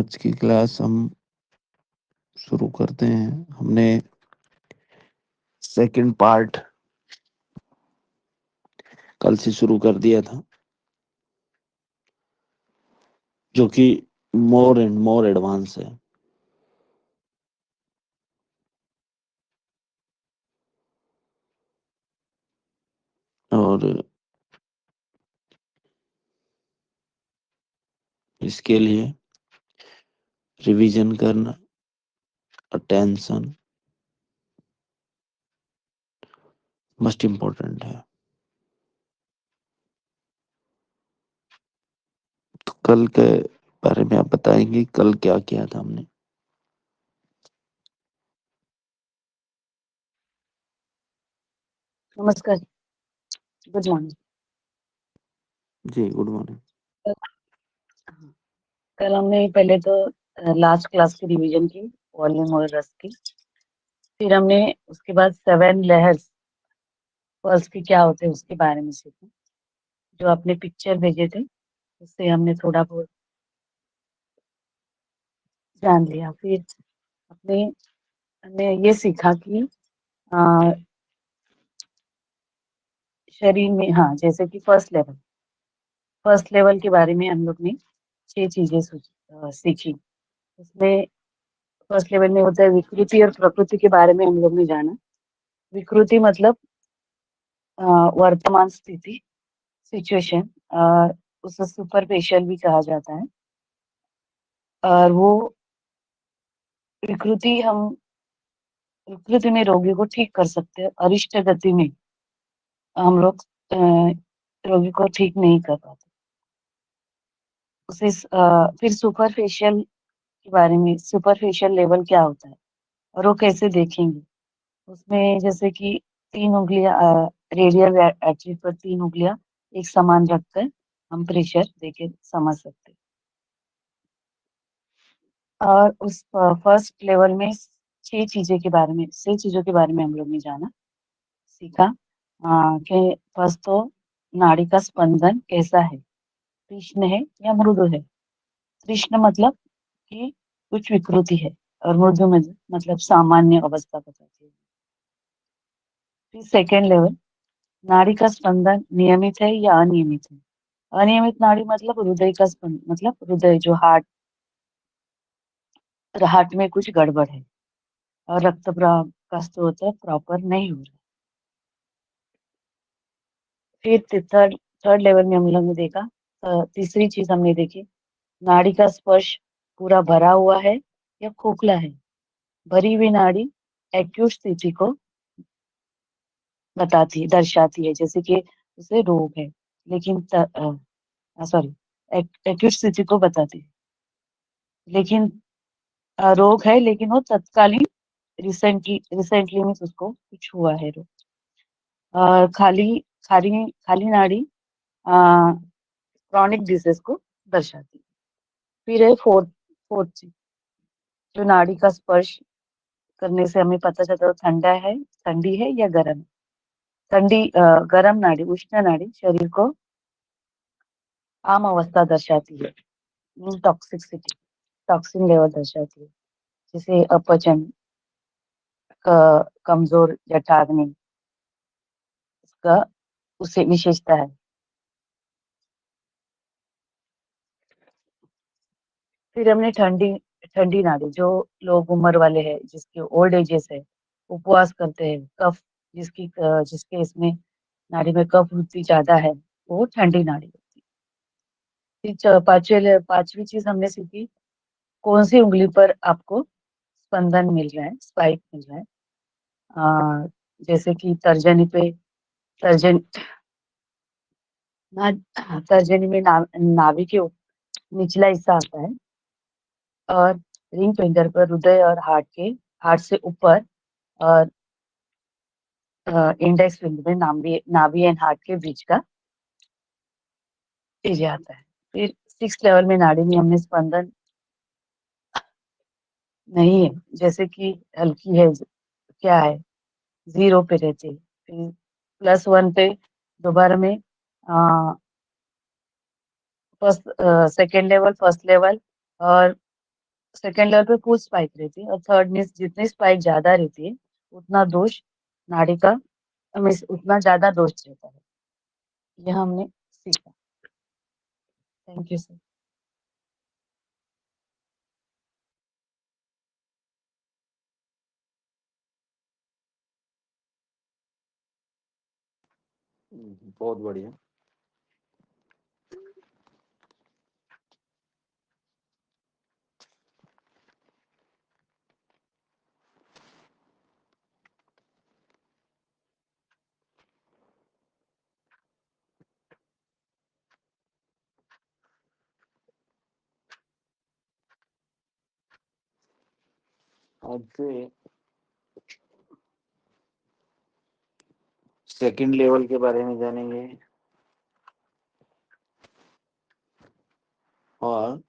आज की क्लास हम शुरू करते हैं। हमने सेकंड पार्ट कल से शुरू कर दिया था, जो कि मोर एंड मोर एडवांस है। और इसके लिए रिवीजन करना, अटेंशन मोस्ट इम्पोर्टेंट है। तो कल के बारे में आप बताएंगे, कल क्या किया था हमने? नमस्कार, गुड मॉर्निंग। जी, गुड मॉर्निंग। कल हमने पहले तो लास्ट क्लास की रिवीजन की, वॉल्यूम और रस की। फिर हमने उसके बाद 7 लेयर्स पल्स के क्या होते हैं उसके बारे में सीखा। जो आपने पिक्चर भेजे थे उससे हमने थोड़ा बहुत जान लिया। फिर अपने हमने ये सीखा कि अ, शरीर में, हाँ, जैसे कि फर्स्ट लेवल के बारे में हम लोग ने 6 चीजें सीखी। उसमें फर्स्ट लेवल में होता है विकृति और प्रकृति के बारे में हम लोग ने जाना। विकृति मतलब वर्तमान स्थिति, सिचुएशन, उसे सुपरफिशियल भी कहा जाता है। और वो विकृति में रोगी को ठीक कर सकते हैं। अरिष्ट गति में हम लोग रोगी को ठीक नहीं कर पाते। फिर सुपरफिशियल के बारे में, सुपरफिशियल लेवल क्या होता है और वो कैसे देखेंगे। उसमें जैसे कि 3 उंगलियां, रेडियल एक्सिस पर 3 उंगलियां एक समान रखकर हम प्रेशर देके समझ सकते हैं। और उस फर्स्ट लेवल में 6 चीजों के बारे में हम लोग ने जाना, सीखा। कि फर्स्ट तो नाड़ी का स्पंदन कैसा है, तीक्ष्ण है या मृदु है। तीक्ष्ण मतलब कि कुछ विकृति है, और मृदु मतलब सामान्य अवस्था बताती है। फिर सेकेंड लेवल, नाड़ी का स्पंदन नियमित है या अनियमित है। अनियमित नाड़ी मतलब हृदय का स्पंदन, मतलब हृदय जो हार्ट में कुछ गड़बड़ है और रक्त प्रवाह का स्रोत प्रॉपर नहीं हो रहा। फिर थर्ड लेवल में हम लोग ने देखा, तीसरी चीज हमने देखी, नाड़ी का स्पर्श पूरा भरा हुआ है या खोखला है। भरी हुई नाड़ी एक्यूट स्थिति को दर्शाती है, जैसे कि उसे रोग है, लेकिन सॉरी, एक्यूट स्थिति को बताती है, लेकिन रोग है, लेकिन वो तत्कालीन, रिसेंटली में उसको कुछ हुआ है रोग। खाली खाली खाली नाड़ी क्रॉनिक डिजीज को दर्शाती है। फिर है फोर्थ चीज, जो नाड़ी का स्पर्श करने से हमें पता चलता है ठंडी है या गर्म है। गर्म नाड़ी, उष्ण नाड़ी शरीर को आम अवस्था दर्शाती है, टॉक्सिसिटी, टॉक्सिन लेवल दर्शाती है, जैसे अपचन, कमजोर जठराग्नि, इसका उसे विशेषता है। फिर हमने ठंडी ठंडी नाड़ी, जो लोग उम्र वाले हैं, जिसके ओल्ड एजेस है, उपवास करते हैं, कफ, जिसके इसमें नाड़ी में कफ वृद्धि ज्यादा है, वो ठंडी नाड़ी होती है। फिर पांचवी चीज हमने सीखी, कौन सी उंगली पर आपको स्पंदन मिल रहा है, स्पाइक मिल रहा है। आ, जैसे कि तर्जन ना तर्जनी में नाभि के निचला हिस्सा आता है। और रिंग फिंगर पर हृदय और हार्ट से ऊपर, और इंडेक्स फिंगर में नाभि एंड हार्ट के बीच का एरिया आता है। फिर 6 लेवल में नाड़ी में हमने स्पंदन नहीं है, जैसे कि हल्की है, क्या है, 0 पे रहते हैं। फिर +1 पे दोबारा में first, second level, first level और सेकंड लेवल पे फुल स्पाइक रहती है, और थर्ड में जितनी स्पाइक ज्यादा रहती है उतना दोष नाड़ी का उतना ज्यादा दोष रहता है। यह हमने सीखा। Thank you sir. बहुत बढ़िया। अब से सेकंड लेवल के बारे में जानेंगे, और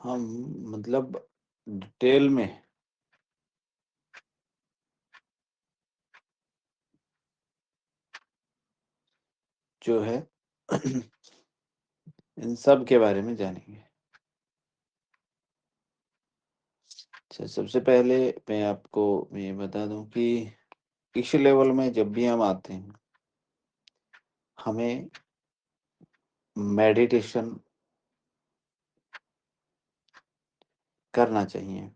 हम मतलब डिटेल में जो है इन सब के बारे में जानेंगे। अच्छा, सबसे पहले मैं आपको ये बता दूं कि इस लेवल में जब भी हम आते हैं हमें मेडिटेशन करना चाहिए।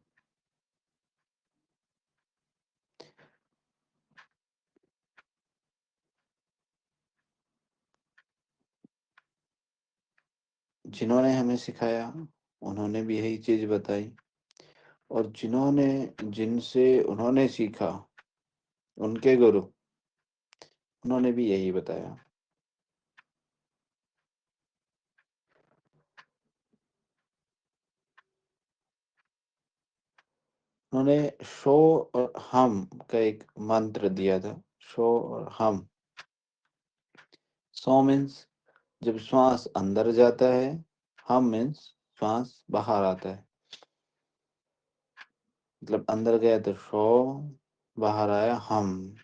जिन्होंने हमें सिखाया उन्होंने भी यही चीज बताई, और जिनसे उन्होंने सीखा, उनके गुरु, उन्होंने भी यही बताया। उन्होंने शो और हम का एक मंत्र दिया था। शो और हम। सो मीन्स जब श्वास अंदर जाता है, हम मीन्स श्वास बाहर आता है। मतलब अंदर गया तो शो, बाहर आया हम।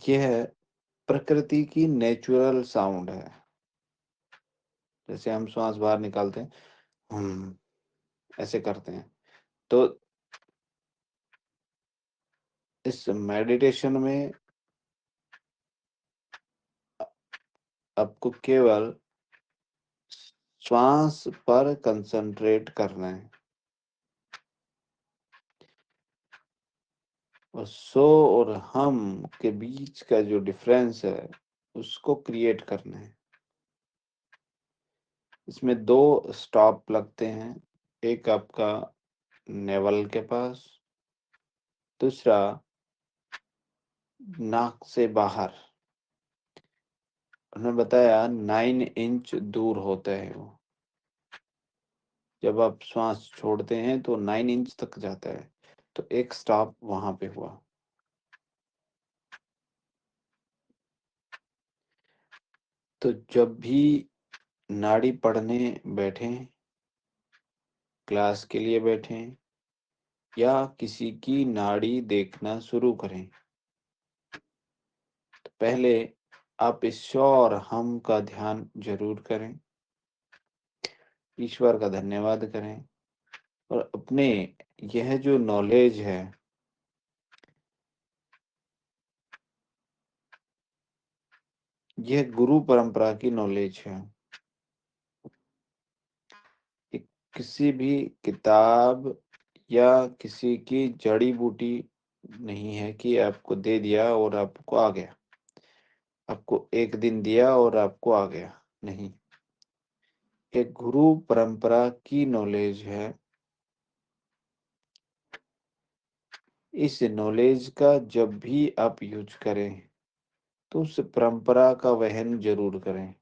ये है प्रकृति की नेचुरल साउंड है। जैसे हम श्वास बाहर निकालते हैं, हम ऐसे करते हैं। तो इस मेडिटेशन में आपको केवल श्वास पर कंसंट्रेट करना है, और सो और हम के बीच का जो डिफरेंस है उसको क्रिएट करना है। इसमें दो स्टॉप लगते हैं, एक आपका नेवल के पास, दूसरा नाक से बाहर। उन्होंने बताया 9 इंच दूर होता है वो। जब आप श्वास छोड़ते हैं तो 9 इंच तक जाता है। तो एक स्टॉप वहां पे हुआ। तो जब भी नाड़ी पढ़ने बैठे, क्लास के लिए बैठे, या किसी की नाड़ी देखना शुरू करें, तो पहले आप इस शो और हम का ध्यान जरूर करें, ईश्वर का धन्यवाद करें, और अपने यह जो नॉलेज है, यह गुरु परंपरा की नॉलेज है। ये किसी भी किताब या किसी की जड़ी बूटी नहीं है कि आपको दे दिया और आपको आ गया, आपको एक दिन दिया और आपको आ गया। नहीं, एक गुरु परंपरा की नॉलेज है। इस नॉलेज का जब भी आप यूज करें तो उस परंपरा का वहन जरूर करें।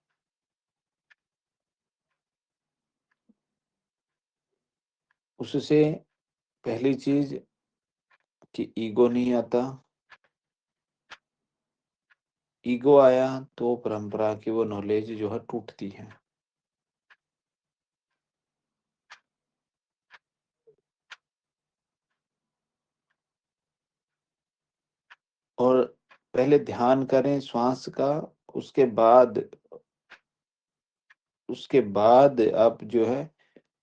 उससे पहली चीज कि ईगो नहीं आता। ईगो आया तो परंपरा की वो नॉलेज जो है टूटती है। और पहले ध्यान करें श्वास का, उसके बाद आप जो है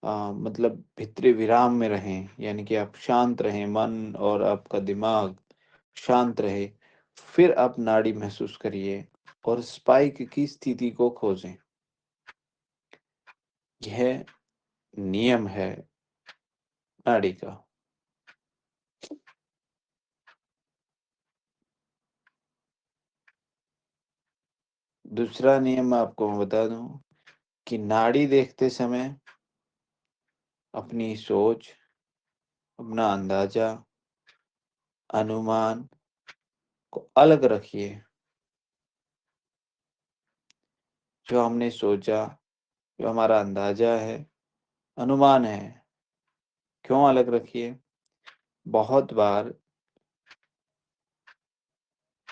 मतलब भीतरी विराम में रहें, यानी कि आप शांत रहें, मन और आपका दिमाग शांत रहे। फिर आप नाड़ी महसूस करिए और स्पाइक की स्थिति को खोजें। यह नियम है नाड़ी का। दूसरा नियम आपको मैं बता दूं कि नाड़ी देखते समय अपनी सोच, अपना अंदाजा, अनुमान को अलग रखिए। जो हमने सोचा, जो हमारा अंदाजा है, अनुमान है, क्यों अलग रखिए? बहुत बार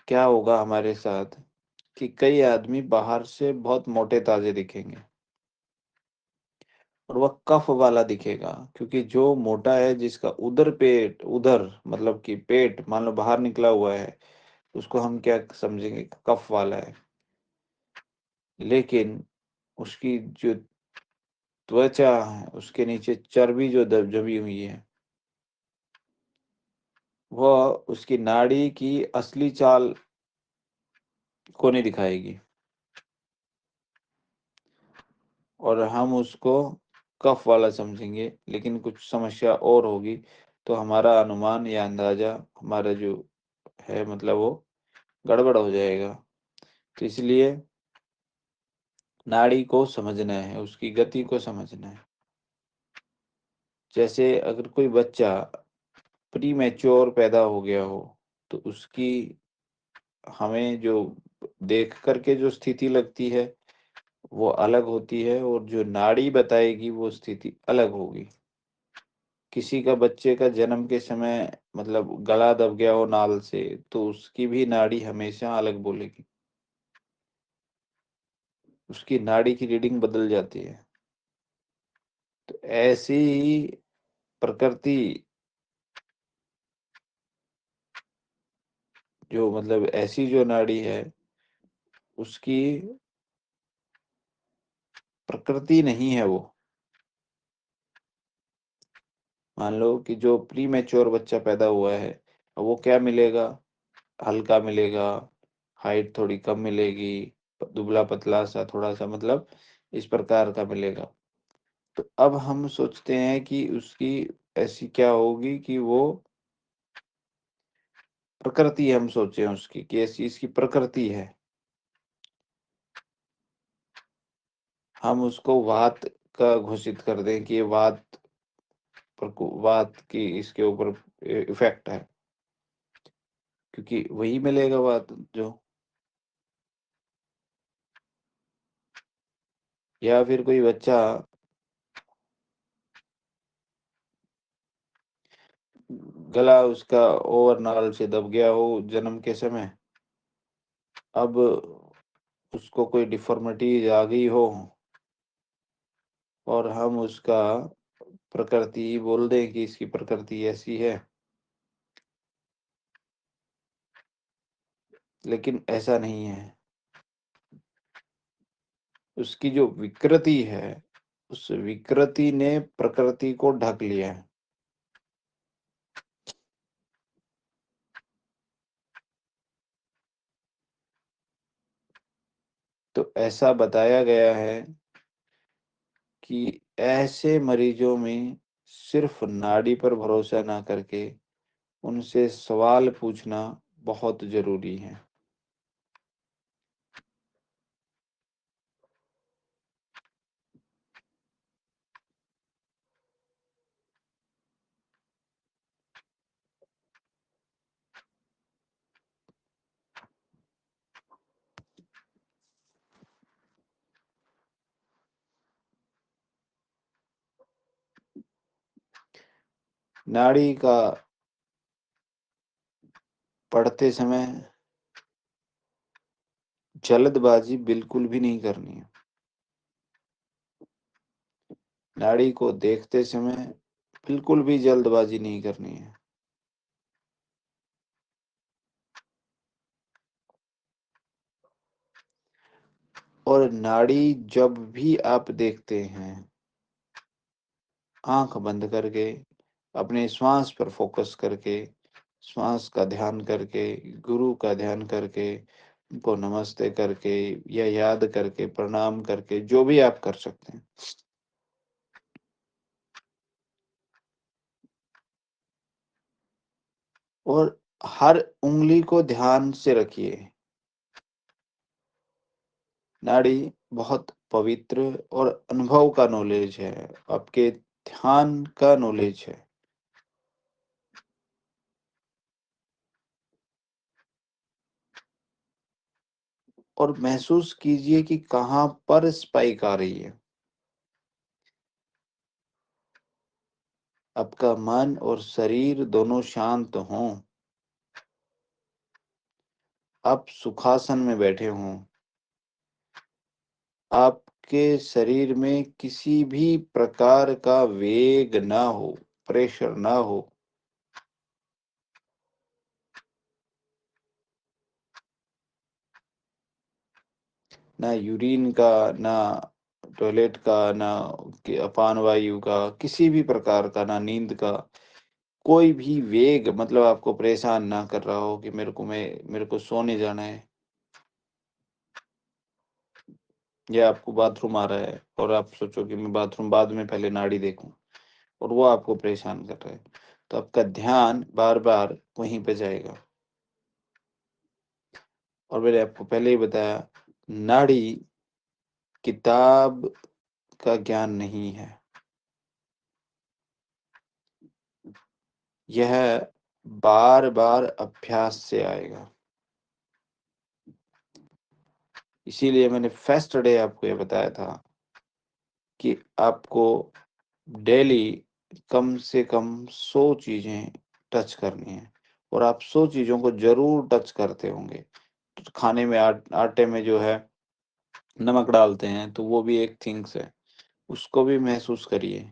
क्या होगा हमारे साथ कि कई आदमी बाहर से बहुत मोटे ताजे दिखेंगे और वह कफ वाला दिखेगा, क्योंकि जो मोटा है, जिसका उधर मतलब कि पेट मान लो बाहर निकला हुआ है, उसको हम क्या समझेंगे? कफ वाला है। लेकिन उसकी जो त्वचा है, उसके नीचे चर्बी जो दब जमी हुई है, वह उसकी नाड़ी की असली चाल को नहीं दिखाएगी और हम उसको कफ वाला समझेंगे। लेकिन कुछ समस्या और होगी, तो हमारा अनुमान या अंदाजा हमारा जो है मतलब वो गड़बड़ हो जाएगा। तो इसलिए नाड़ी को समझना है, उसकी गति को समझना है। जैसे अगर कोई बच्चा प्रीमैच्योर पैदा हो गया हो, तो उसकी हमें जो देख करके जो स्थिति लगती है, वो अलग होती है और जो नाड़ी बताएगी वो स्थिति अलग होगी। किसी का बच्चे का जन्म के समय मतलब गला दब गया हो नाल से, तो उसकी भी नाड़ी हमेशा अलग बोलेगी। उसकी नाड़ी की रीडिंग बदल जाती है। तो ऐसी ही प्रकृति जो मतलब ऐसी जो नाड़ी है, उसकी प्रकृति नहीं है वो। मान लो कि जो प्रीमैच्योर बच्चा पैदा हुआ है, अब वो क्या मिलेगा? हल्का मिलेगा, हाइट थोड़ी कम मिलेगी, दुबला-पतला सा थोड़ा-सा मतलब इस प्रकार का मिलेगा। तो अब हम सोचते हैं कि उसकी ऐसी क्या होगी कि वो प्रकृति हम सोचे उसकी कि ऐसी इसकी प्रकृति है। हम उसको वात का घोषित कर दें कि ये वात की इसके ऊपर इफ़ेक्ट है, क्योंकि वही मिलेगा वात जो। या फिर कोई बच्चा गला उसका ओवरनाल से दब गया हो जन्म के समय, अब उसको कोई डिफ़ॉर्मिटीज़ आ गई हो और हम उसका प्रकृति बोल दें कि इसकी प्रकृति ऐसी है, लेकिन ऐसा नहीं है। उसकी जो विकृति है, उस विकृति ने प्रकृति को ढक लिया है। तो ऐसा बताया गया है कि ऐसे मरीजों में सिर्फ नाड़ी पर भरोसा ना करके उनसे सवाल पूछना बहुत ज़रूरी है। नाड़ी का पढ़ते समय जल्दबाज़ी बिल्कुल भी नहीं करनी है। नाड़ी को देखते समय बिल्कुल भी जल्दबाज़ी नहीं करनी है। और नाड़ी जब भी आप देखते हैं, आँख बंद करके, अपने श्वास पर फ़ोकस करके, श्वास का ध्यान करके, गुरु का ध्यान करके, उनको नमस्ते करके या याद करके, प्रणाम करके, जो भी आप कर सकते हैं। और हर उँगली को ध्यान से रखिए। नाड़ी बहुत पवित्र और अनुभव का नॉलेज है, आपके ध्यान का नॉलेज है। और महसूस कीजिए कि कहाँ पर स्पाइक आ रही है। आपका मन और शरीर दोनों शांत हों। आप सुखासन में बैठे हों। आपके शरीर में किसी भी प्रकार का वेग ना हो, प्रेशर ना हो। ना यूरिन का, ना टॉयलेट का, ना कि अपान वायु का, किसी भी प्रकार का, ना नींद का। कोई भी वेग मतलब आपको परेशान ना कर रहा हो कि मेरे को सोने जाना है, या आपको बाथरूम आ रहा है और आप सोचो कि मैं बाथरूम बाद में पहले नाड़ी देखूं, और वो आपको परेशान कर रहा है, तो आपका ध्यान बार-बार वहीं पे जाएगा। और मैंने आपको पहले ही बताया, नाड़ी किताब का ज्ञान नहीं है। यह बार-बार अभ्यास से आएगा। इसीलिए मैंने फर्स्ट डे आपको ये बताया था कि आपको डेली कम से कम 100 चीज़ें टच करनी है, और आप 100 चीज़ों को ज़रूर टच करते होंगे। तो खाने में आटे में जो है नमक डालते हैं, तो वो भी एक थिंग्स है, उसको भी महसूस करिए।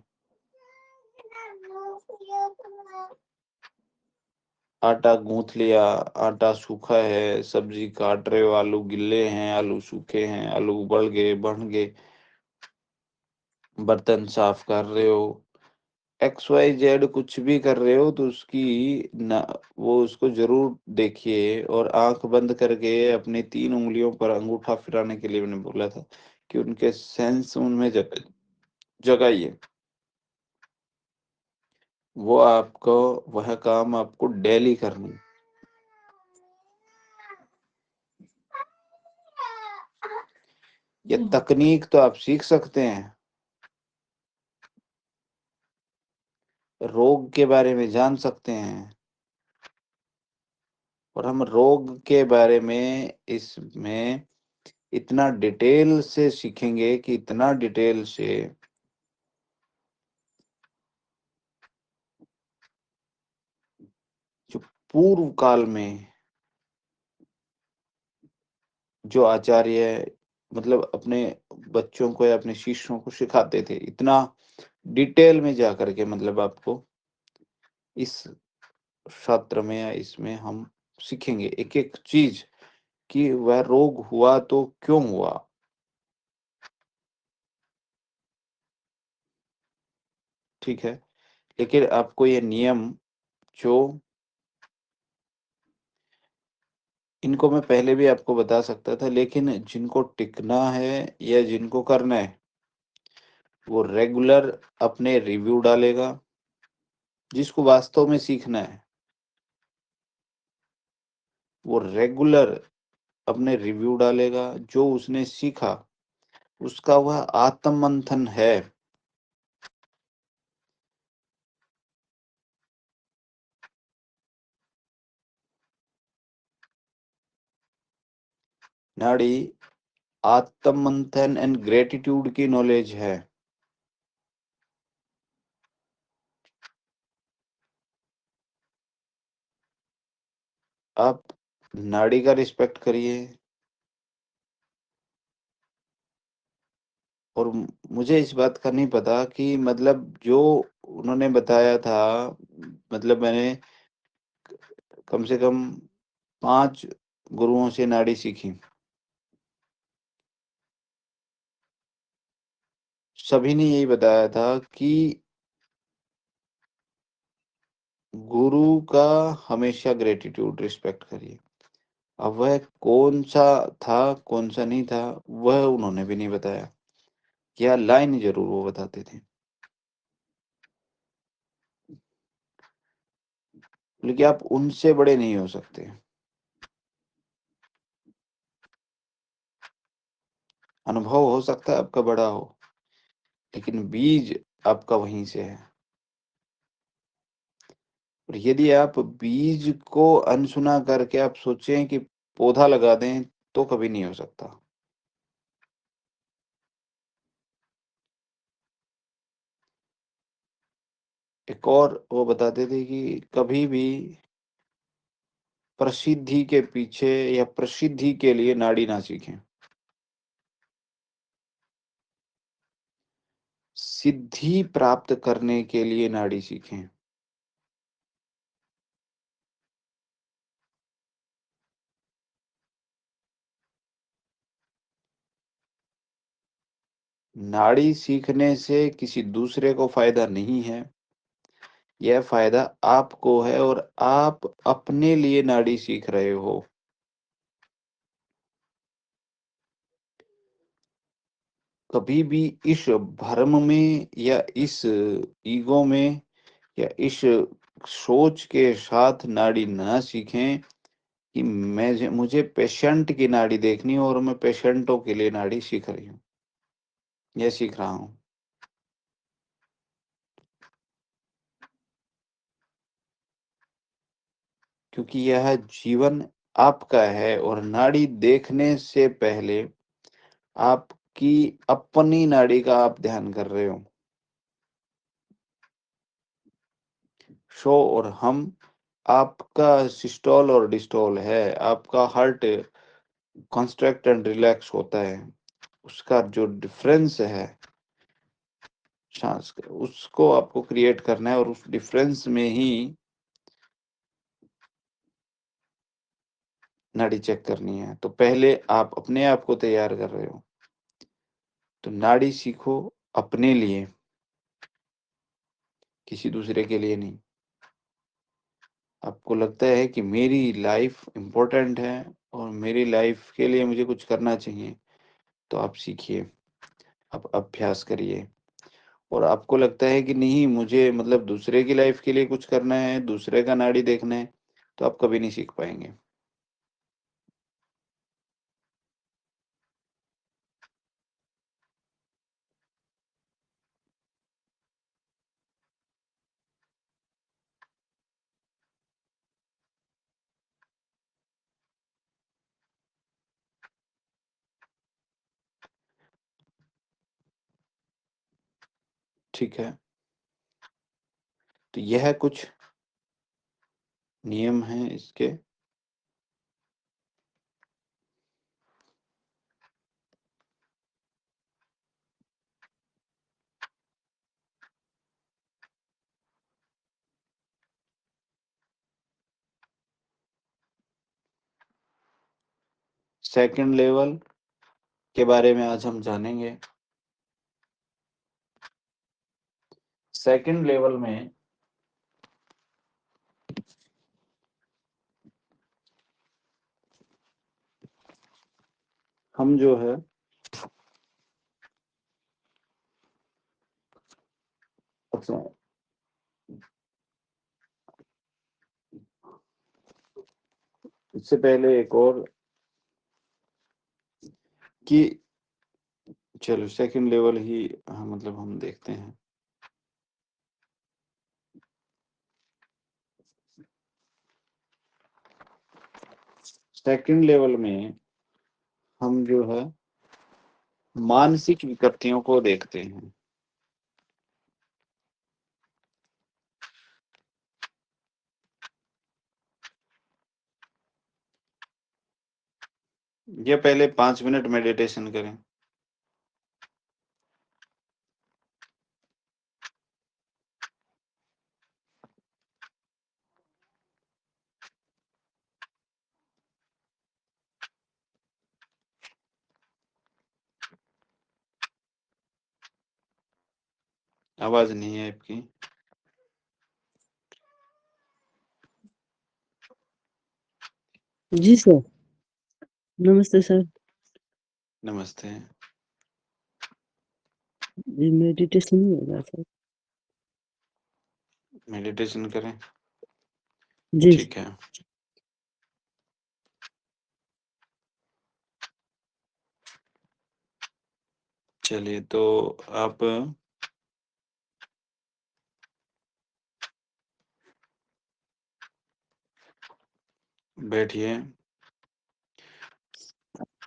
आटा गूँथ लिया, आटा सूखा है, सब्ज़ी काट रहे हो, आलू गिल्ले हैं, आलू सूखे हैं, आलू उबल गए, बन गए, बर्तन साफ कर रहे हो, एक्स वाई जेड कुछ भी कर रहे हो, तो उसकी ना वो उसको ज़रूर देखिए, और आँख बंद करके अपनी 3 उँगलियों पर अंगूठा फिराने के लिए मैंने बोला था कि उनके सेंस उनमें जगाइए। वो आपको वह काम आपको डेली करनी है। ये तकनीक तो आप सीख सकते हैं, रोग के बारे में जान सकते हैं, और हम रोग के बारे में इसमें इतना डिटेल से सीखेंगे कि इतना डिटेल से, जो पूर्व काल में जो आचार्य मतलब अपने बच्चों को या अपने शिष्यों को सिखाते थे, इतना डिटेल में जा करके, मतलब आपको इस शास्त्र में या इसमें हम सीखेंगे एक-एक चीज़, कि वह रोग हुआ तो क्यों हुआ? ठीक है? लेकिन आपको ये नियम जो इनको मैं पहले भी आपको बता सकता था, लेकिन जिनको टिकना है या जिनको करना है, वो रेगुलर अपने रिव्यू डालेगा। जिसको वास्तव में सीखना है, वो रेगुलर अपने रिव्यू डालेगा, जो उसने सीखा, उसका वह आत्म-मंथन है। नाड़ी आत्म-मंथन एंड ग्रैटिट्यूड की नॉलेज है। आप नाड़ी का रिस्पेक्ट करिए, और मुझे इस बात का नहीं पता कि मतलब जो उन्होंने बताया था, मतलब मैंने कम से कम 5 गुरुओं से नाड़ी सीखी। सभी ने यही बताया था कि गुरु का हमेशा ग्रेटिट्यूड रिस्पेक्ट करिए। अब वह कौन-सा था, कौन-सा नहीं था, वह उन्होंने भी नहीं बताया। या लाइन ज़रूर वो बताते थे। लेकिन आप उनसे बड़े नहीं हो सकते। अनुभव हो सकता है आपका बड़ा हो, लेकिन बीज आपका वहीं से है। और यदि आप बीज को अनसुना करके आप सोचें कि पौधा लगा दें, तो कभी नहीं हो सकता। एक और वो बताते थे कि कभी भी प्रसिद्धि के पीछे या प्रसिद्धि के लिए नाड़ी ना सीखें। सिद्धि प्राप्त करने के लिए नाड़ी सीखें। नाड़ी सीखने से किसी दूसरे को फ़ायदा नहीं है। यह फ़ायदा आपको है और आप अपने लिए नाड़ी सीख रहे हो। कभी भी इस भ्रम में या इस ईगो में या इस सोच के साथ नाड़ी ना सीखें कि मुझे पेशेंट की नाड़ी देखनी है और मैं पेशेंटों के लिए नाड़ी सीख रही हूँ या सीख रहा हूँ। क्योंकि यह जीवन आपका है और नाड़ी देखने से पहले आपकी अपनी नाड़ी का आप ध्यान कर रहे हो। शो और हम आपका सिस्टोल और डिस्टोल है, आपका हार्ट कंस्ट्रक्ट एंड रिलैक्स होता है। उसका जो डिफरेंस है सांस का, उसको आपको क्रिएट करना है और उस डिफरेंस में ही नाड़ी चेक करनी है। तो पहले आप अपने आप को तैयार कर रहे हो। तो नाड़ी सीखो अपने लिए, किसी दूसरे के लिए नहीं। आपको लगता है कि मेरी लाइफ इम्पोर्टेंट है और मेरी लाइफ के लिए मुझे कुछ करना चाहिए, तो आप सीखिए, आप अभ्यास करिए। और आपको लगता है कि नहीं मुझे मतलब दूसरे की लाइफ के लिए कुछ करना है, दूसरे का नाड़ी देखना है, तो आप कभी नहीं सीख पाएँगे। ठीक है? तो यह कुछ नियम हैं इसके। सेकंड लेवल के बारे में आज हम जानेंगे। सेकंड लेवल में हम जो है अच्छा, इससे पहले एक और कि चलो सेकंड लेवल ही मतलब हम देखते हैं। सेकंड लेवल में हम जो है मानसिक विकृतियों को देखते हैं। ये पहले 5 मिनट मेडिटेशन करें। आवाज नहीं है आपकी। जी सर। नमस्ते सर। नमस्ते। जी मेडिटेशन नहीं होगा सर। मेडिटेशन करें? जी ठीक है। चलिए तो आप बैठिए।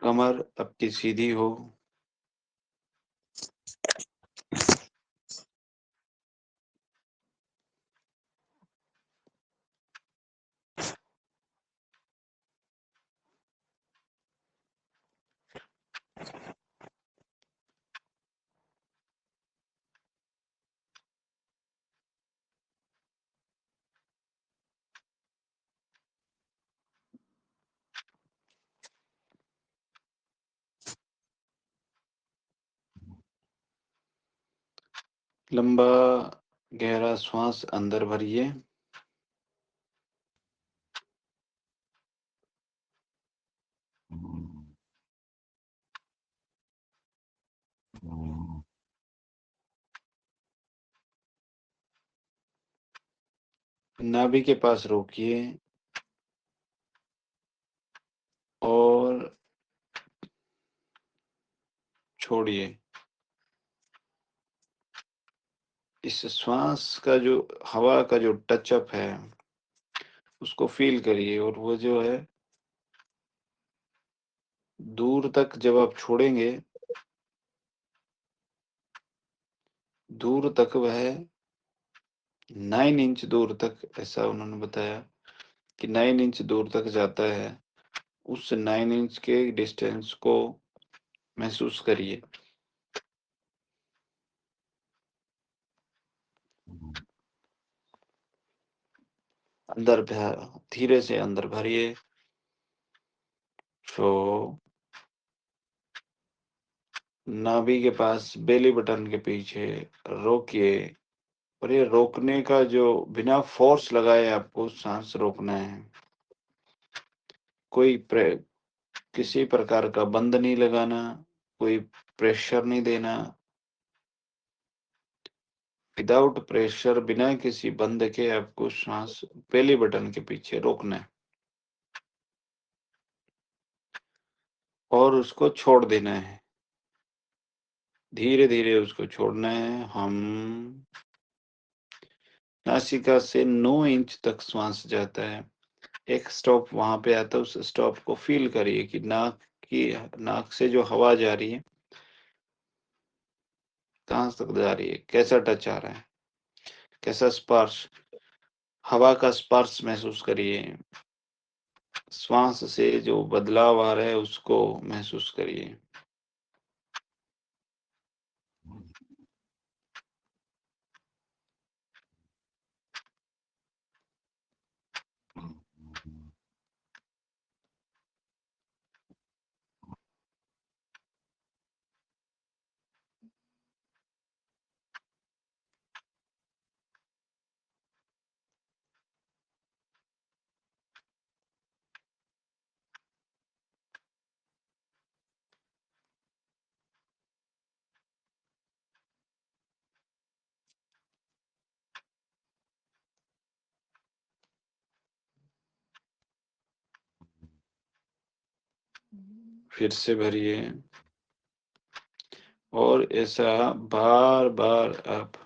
कमर आपकी सीधी हो। लंबा गहरा श्वास अंदर भरिए। नाभि के पास रोकिए और छोड़िए। इस श्वास का जो हवा का जो टचअप है उसको फील करिए, और वो जो है दूर तक जब आप छोड़ेंगे, दूर तक वह 9 इंच दूर तक, ऐसा उन्होंने बताया कि 9 इंच दूर तक जाता है। उस 9 इंच के डिस्टेंस को महसूस करिए। अंदर धीरे से अंदर भरिए। तो नाभि के पास बेली बटन के पीछे रोकिए, और ये रोकने का जो बिना फोर्स लगाए आपको सांस रोकना है। कोई किसी प्रकार का बंद नहीं लगाना, कोई प्रेशर नहीं देना। विदाउट प्रेशर, बिना किसी बंद के आपको सांस बेली बटन के पीछे रोकना है और उसको छोड़ देना है। धीरे धीरे उसको छोड़ना है। हम नासिका से 9 इंच तक श्वास जाता है। एक स्टॉप वहां पे आता है, उस स्टॉप को फील करिए कि नाक से जो हवा जा रही है कहाँ तक जा रही है, कैसा टच आ रहा है, कैसा स्पर्श, हवा का स्पर्श महसूस करिए। श्वास से जो बदलाव आ रहा है उसको महसूस करिए। फिर से भरिए, और ऐसा बार बार आप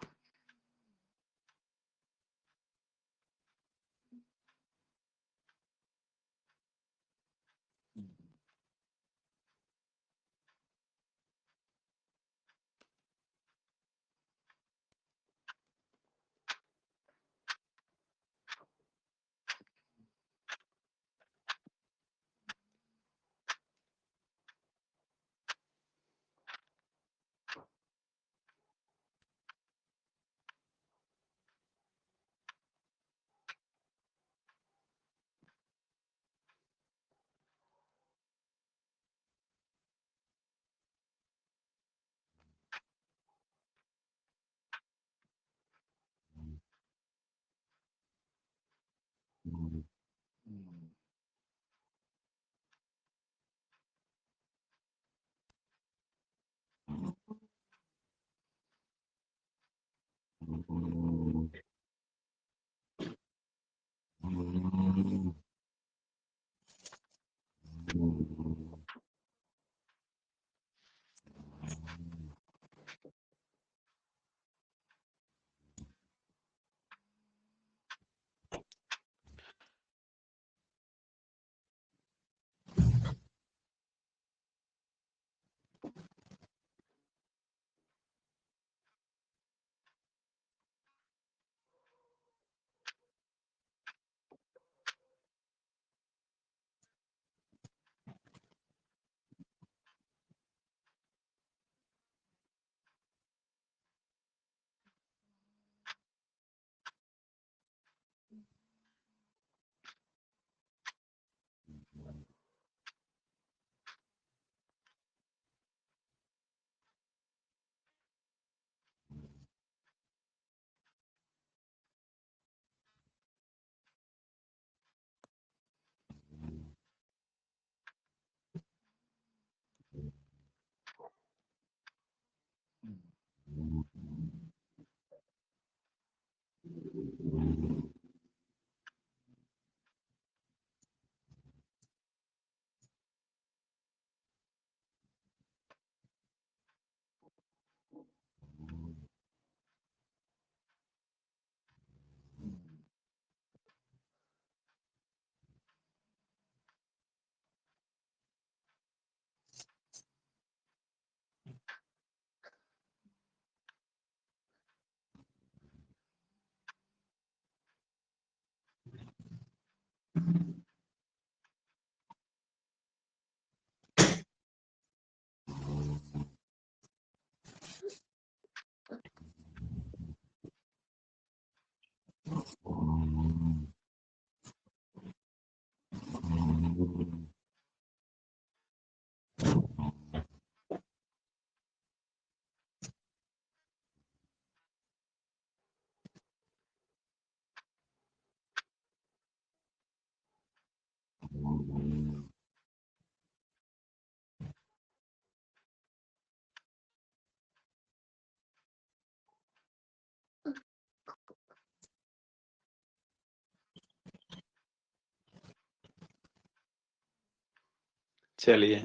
चलिए।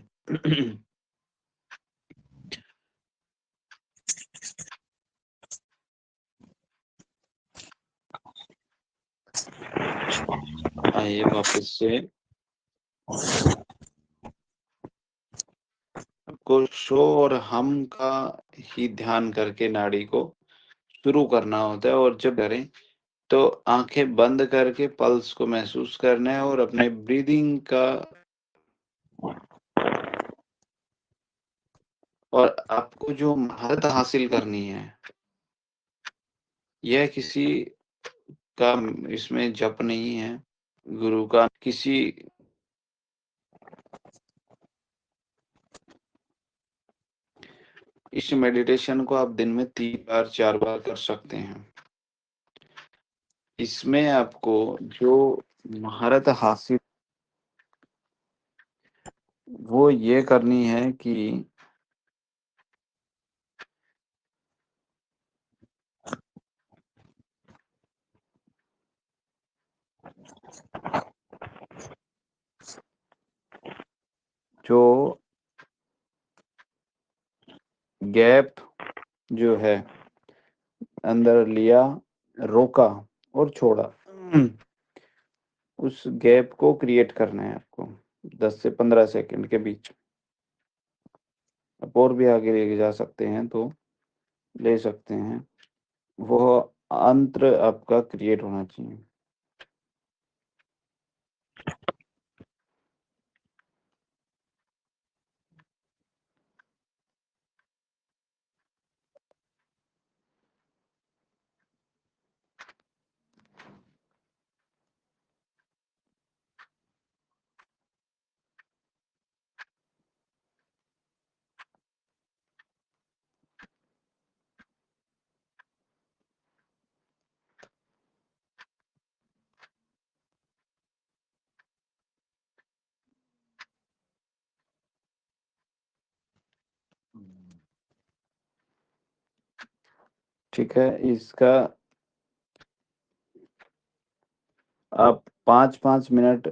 आइए वापस से आपको शो और हम का ही ध्यान करके नाड़ी को शुरू करना होता है, और जब करें तो आंखें बंद करके पल्स को महसूस करना है और अपने ब्रीदिंग का, और आपको जो महारत हासिल करनी है, यह किसी का इसमें जप नहीं है, गुरु का किसी इस मेडिटेशन को आप दिन में 3 बार 4 बार कर सकते हैं। इसमें आपको जो महारत हासिल वो ये करनी है कि जो गैप जो है अंदर लिया, रोका और छोड़ा, उस गैप को क्रिएट करना है आपको 10 से 15 सेकंड के बीच। आप और भी आगे लेके जा सकते हैं तो ले सकते हैं। वो अंतर आपका क्रिएट होना चाहिए। ठीक है, इसका आप 5-5 मिनट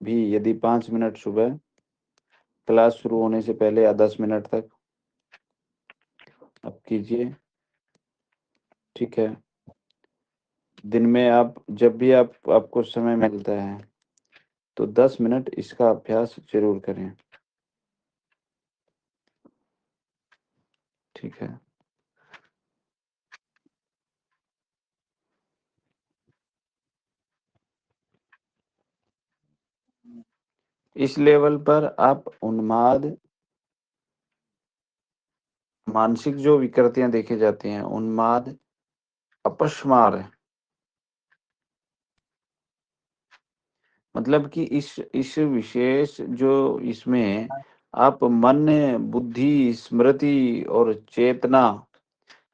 भी, यदि 5 मिनट सुबह क्लास शुरू होने से पहले या 10 मिनट तक आप कीजिए। ठीक है, दिन में आप जब भी आपको समय मिलता है तो 10 मिनट इसका अभ्यास जरूर करें। ठीक है, इस लेवल पर आप उन्माद, मानसिक जो विकृतियां देखी जाती हैं, उन्माद, अपस्मार, मतलब कि इस विशेष जो इसमें आप मन, बुद्धि, स्मृति और चेतना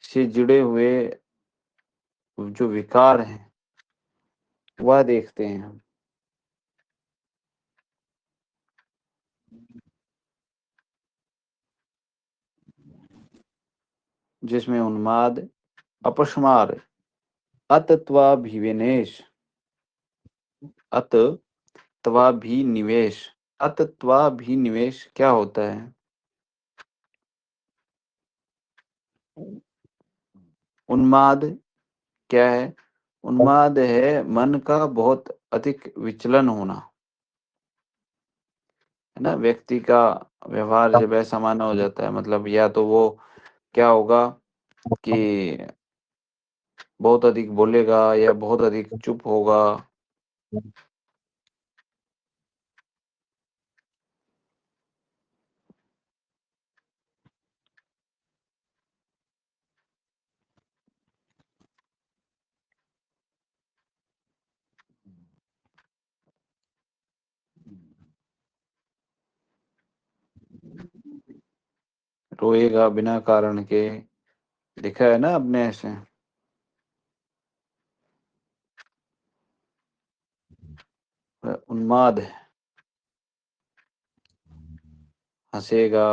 से जुड़े हुए जो विकार हैं वह देखते हैं हम। जिसमें उन्माद, अपस्मार, अतत्वाभिनिवेश, अतत्वाभिनिवेश, अतत्वाभिनिवेश क्या होता है? उन्माद क्या है? उन्माद है मन का बहुत अधिक विचलन होना, है ना? व्यक्ति का व्यवहार जब असामान्य हो जाता है, मतलब या तो वो क्या होगा कि बहुत अधिक बोलेगा या बहुत अधिक चुप होगा। रोएगा बिना कारण के, लिखा है ना आपने ऐसे। उन्माद है, हंसेगा,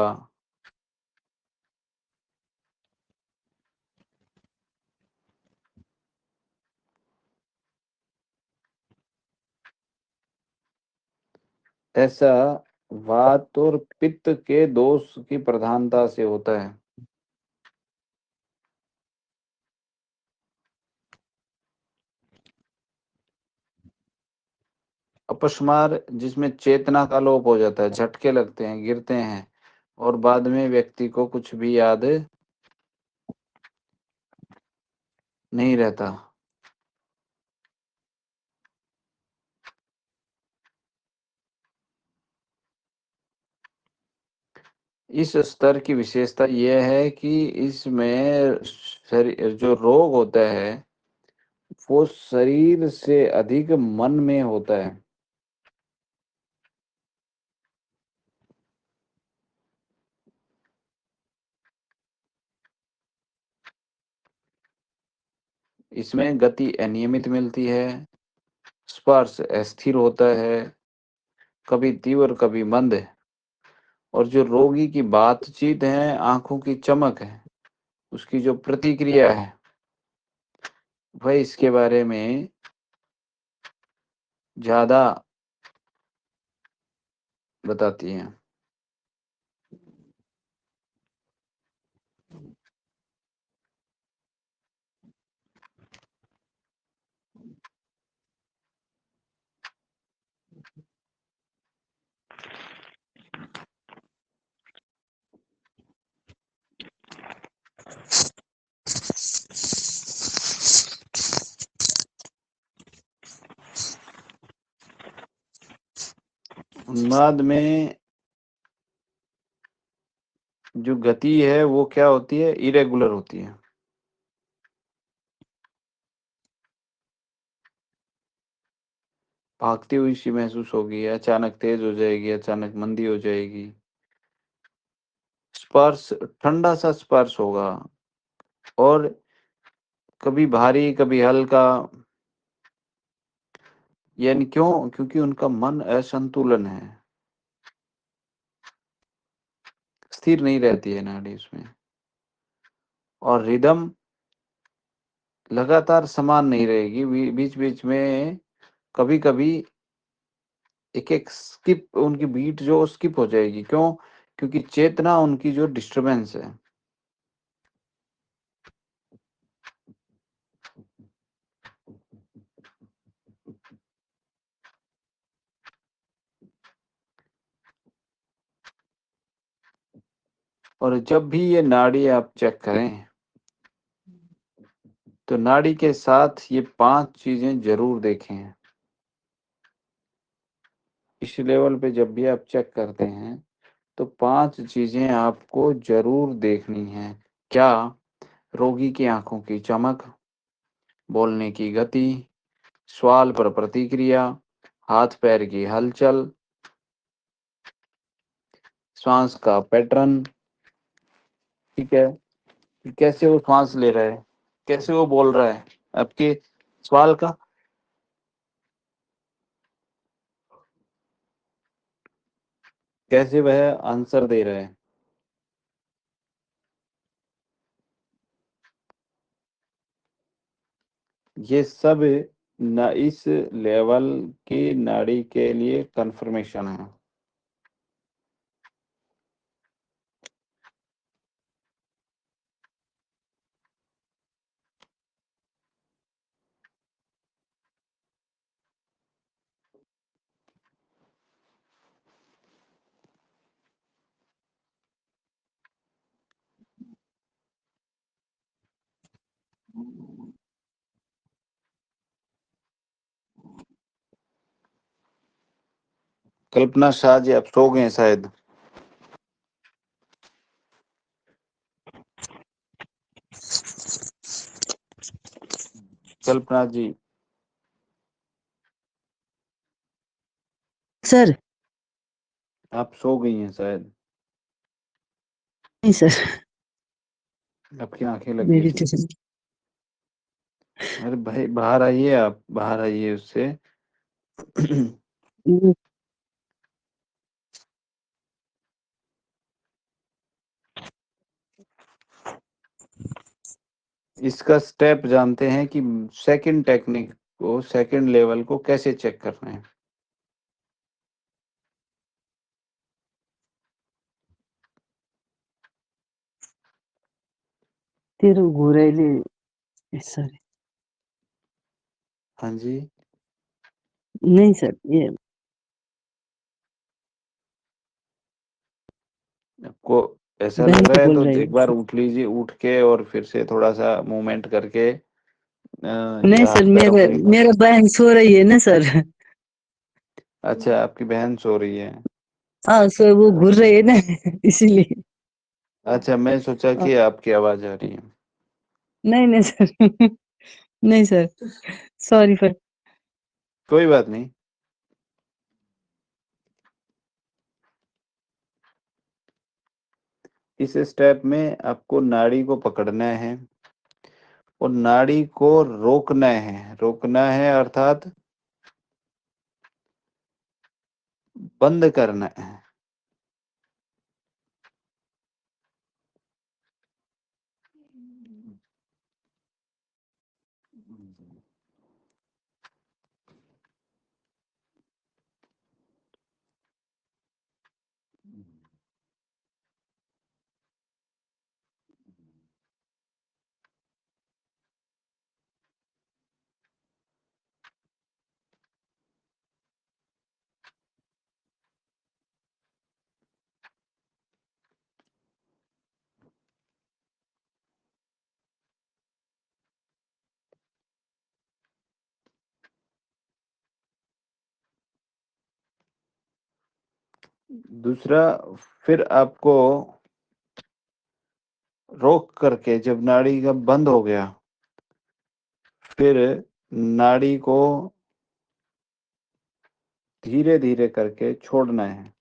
ऐसा वात और पित्त के दोष की प्रधानता से होता है। अपस्मार जिसमें चेतना का लोप हो जाता है, झटके लगते हैं, गिरते हैं और बाद में व्यक्ति को कुछ भी याद नहीं रहता। इस स्तर की विशेषता यह है कि इसमें जो रोग होता है वो शरीर से अधिक मन में होता है। इसमें गति अनियमित मिलती है, स्पर्श अस्थिर होता है, कभी तीव्र कभी मंद है, और जो रोगी की बातचीत है, आंखों की चमक है, उसकी जो प्रतिक्रिया है वह इसके बारे में ज्यादा बताती है। उन्माद में जो गति है वो क्या होती है, इरेगुलर होती है। भागती हुई सी महसूस होगी, अचानक तेज हो जाएगी, अचानक मंदी हो जाएगी। स्पर्श ठंडा सा स्पर्श होगा और कभी भारी कभी हल्का, यानी क्यों, क्योंकि उनका मन असंतुलन है, स्थिर नहीं रहती है नाड़ी उसमें, और रिदम लगातार समान नहीं रहेगी, बीच बीच में कभी कभी एक एक स्किप, उनकी बीट जो स्किप हो जाएगी। क्यों? क्योंकि चेतना उनकी जो डिस्टरबेंस है। और जब भी ये नाड़ी आप चेक करें तो नाड़ी के साथ ये 5 चीजें जरूर देखें। इस लेवल पे जब भी आप चेक करते हैं तो 5 चीजें आपको जरूर देखनी है। क्या? रोगी की आंखों की चमक, बोलने की गति, सवाल पर प्रतिक्रिया, हाथ पैर की हलचल, श्वास का पैटर्न, ठीक है, कि कैसे वो श्वास ले रहा है, कैसे वो बोल रहा है, आपके सवाल का कैसे वह आंसर दे रहा है। ये सब इस लेवल की नाड़ी के लिए कंफर्मेशन है। कल्पना शाह जी, आप सो गए शायद। कल्पना जी, सर। आप सो गई हैं शायद, नहीं सर, आपकी आंखें लगी थी। मेडिटेशन। अरे भाई बाहर आइए, आप बाहर आइए उससे। इसका स्टेप जानते हैं कि सेकंड टेक्निक को, सेकंड लेवल को कैसे चेक करना है। तिरुगुरेली, सॉरी, हाँ जी, नहीं सर, ये आपको ऐसा बहन लग रहा है बोल तो रही एक बार है। उठ लीजिए, उठ के और फिर से थोड़ा-सा मूवमेंट करके नहीं या सर, हाथ-पैरों मेरा को हिला। मेरा बहन सो रही है ना सर। अच्छा, आपकी बहन सो रही है। हाँ सर, वो घूर अच्छा। रही है ना, इसीलिए। अच्छा, मैं सोचा हाँ, कि आपकी आवाज़ आ रही है। नहीं नहीं सर। नहीं सर, सॉरी फॉर। कोई बात नहीं। इस स्टेप में आपको नाड़ी को पकड़ना है और नाड़ी को रोकना है। रोकना है अर्थात बंद करना है। दूसरा, फिर आपको रोक करके जब नाड़ी का बंद हो गया, फिर नाड़ी को धीरे-धीरे करके छोड़ना है।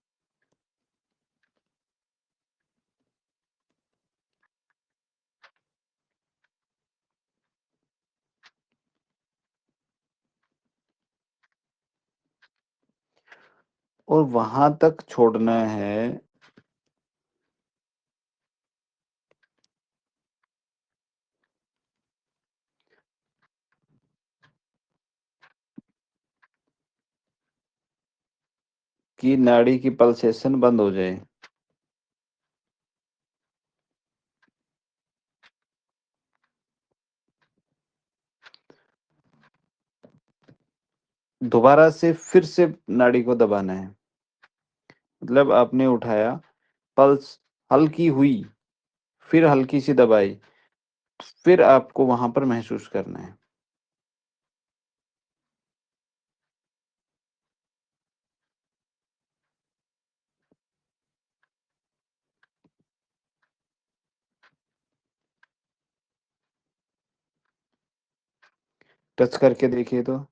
और वहाँ तक छोड़ना है कि नाड़ी की पल्सेशन बंद हो जाए। दोबारा से फिर से नाड़ी को दबाना है। मतलब आपने उठाया, पल्स हल्की हुई, फिर हल्की सी दबाई, फिर आपको वहाँ पर महसूस करना है। टच करके देखिए तो।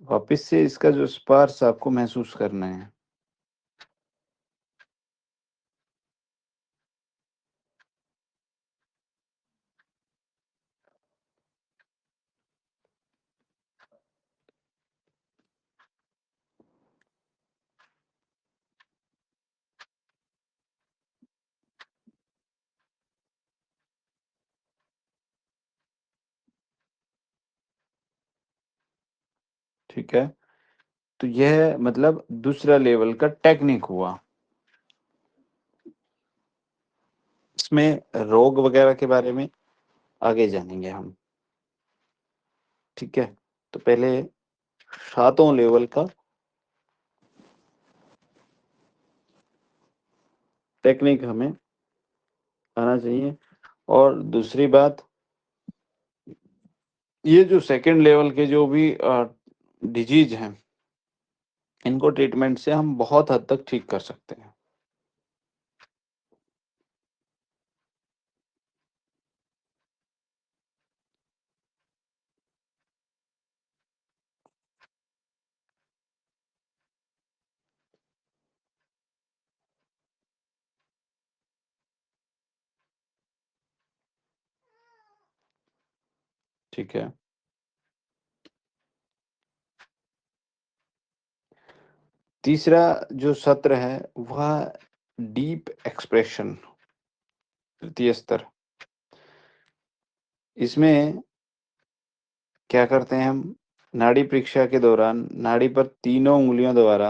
वापस से इसका जो स्पर्श आपको महसूस करना है। ठीक है? तो यह मतलब दूसरा लेवल का टेक्निक हुआ। इसमें रोग वगैरह के बारे में आगे जानेंगे हम। ठीक है, तो पहले 7वां लेवल का टेक्निक हमें आना चाहिए। और दूसरी बात, ये जो सेकंड लेवल के जो भी डिजीज हैं, इनको ट्रीटमेंट से हम बहुत हद तक ठीक कर सकते हैं। ठीक है, तीसरा जो सत्र है वह डीप एक्सप्रेशन, तृतीय स्तर। इसमें क्या करते हैं हम, नाड़ी परीक्षा के दौरान नाड़ी पर तीनों उंगलियों द्वारा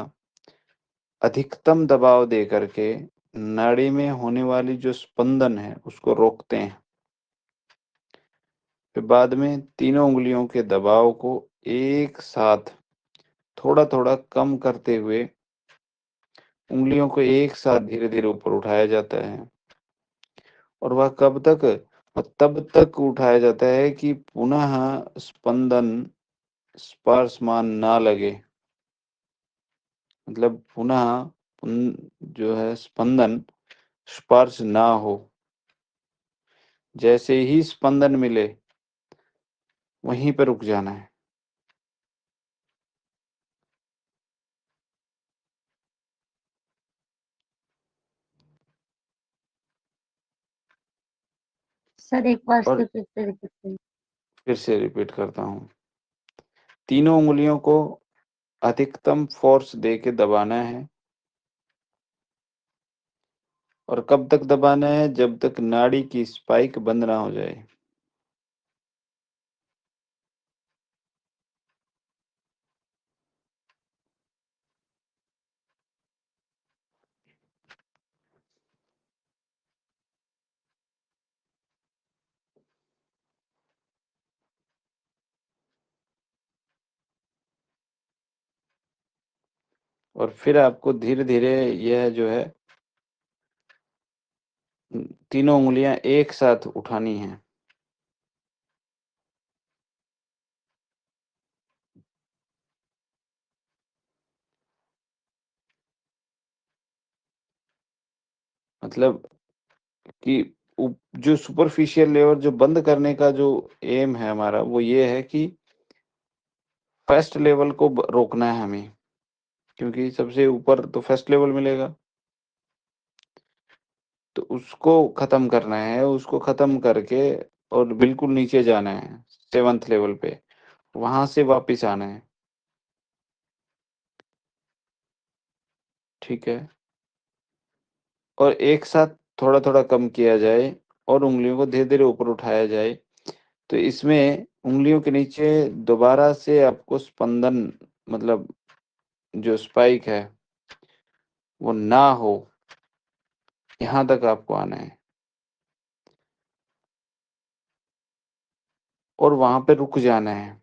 अधिकतम दबाव दे करके नाड़ी में होने वाली जो स्पंदन है उसको रोकते हैं। फिर बाद में तीनों उंगलियों के दबाव को एक साथ थोड़ा थोड़ा कम करते हुए उंगलियों को एक साथ धीरे धीरे ऊपर उठाया जाता है। और वह कब तक, तब तक उठाया जाता है कि पुनः स्पंदन स्पर्शमान ना लगे, मतलब पुनः जो है स्पंदन स्पर्श ना हो। जैसे ही स्पंदन मिले वहीं पर रुक जाना है। सर एक बार और फिर से रिपीट करिए। फिर से रिपीट करता हूँ, तीनों उंगलियों को अधिकतम फोर्स दे के दबाना है। और कब तक दबाना है, जब तक नाड़ी की स्पाइक बंद ना हो जाए। और फिर आपको धीरे धीरे यह जो है तीनों उंगलियां एक साथ उठानी है। मतलब कि जो सुपरफिशियल लेवल जो बंद करने का जो एम है हमारा, वो ये है कि फर्स्ट लेवल को रोकना है हमें, क्योंकि सबसे ऊपर तो फर्स्ट लेवल मिलेगा। तो उसको खत्म करना है, उसको खत्म करके और बिल्कुल नीचे जाना है 7th लेवल पे, वहां से वापिस आना है। ठीक है, और एक साथ थोड़ा थोड़ा कम किया जाए और उंगलियों को धीरे धीरे ऊपर उठाया जाए। तो इसमें उंगलियों के नीचे दोबारा से आपको स्पंदन, मतलब जो स्पाइक है वो ना हो, यहाँ तक आपको आना है। और वहां पे रुक जाना है।